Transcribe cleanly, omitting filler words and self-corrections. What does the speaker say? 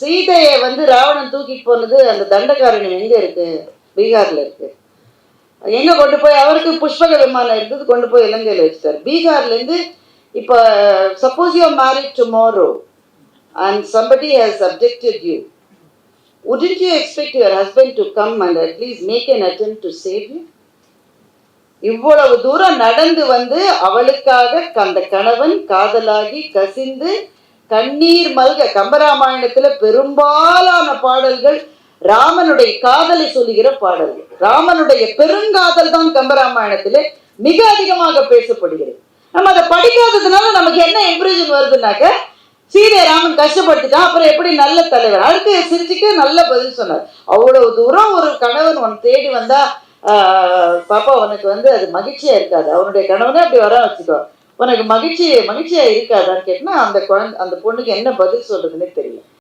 சீதையை வந்து ராவணன் தூக்கிட்டு போனது அந்த தண்டகாரண்யம் எங்க இருக்கு? பீகார்ல இருக்கு. எங்க கொண்டு போய் அவருக்கு புஷ்பக விமானம் இருந்தது, கொண்டு போய் இலங்கையில் வச்சுட்டார். பீகார்ல இருந்து இப்போ suppose you are married tomorrow and somebody has subjected you, wouldn't you expect your husband to come and at least make an attempt to save you? இவ்வளவு தூரம் நடந்து வந்து அவளுக்காக அந்த கணவன் காதலாகி கசிந்து கண்ணீர் மல்க. கம்பராமாயணத்துல பெரும்பாலான பாடல்கள் ராமனுடைய காதலை சொல்லுகிற பாடல்கள். ராமனுடைய பெருங்காதல் தான் கம்பராமாயணத்திலே மிக அதிகமாக பேசப்படுகிறது. நம்ம அதை படிக்காததுனால நமக்கு என்ன இம்ப்ரெஷன் வருதுனாக்க, சீதை ராமன் கஷ்டப்பட்டுட்டான், அப்புறம் எப்படி நல்ல தலைவர். அதுக்கு சிரிச்சுட்டு நல்ல பதில் சொன்னார். அவ்வளவு தூரம் ஒரு கணவன் உன் தேடி வந்தா பாப்பா உனக்கு வந்து அது மகிழ்ச்சியா இருக்காது. அவனுடைய கணவனே அப்படி வர வச்சுக்கோ, உனக்கு மகிழ்ச்சியா இருக்காதான்னு கேட்டா அந்த பொண்ணுக்கு என்ன பதில் சொல்றதுன்னே தெரியல.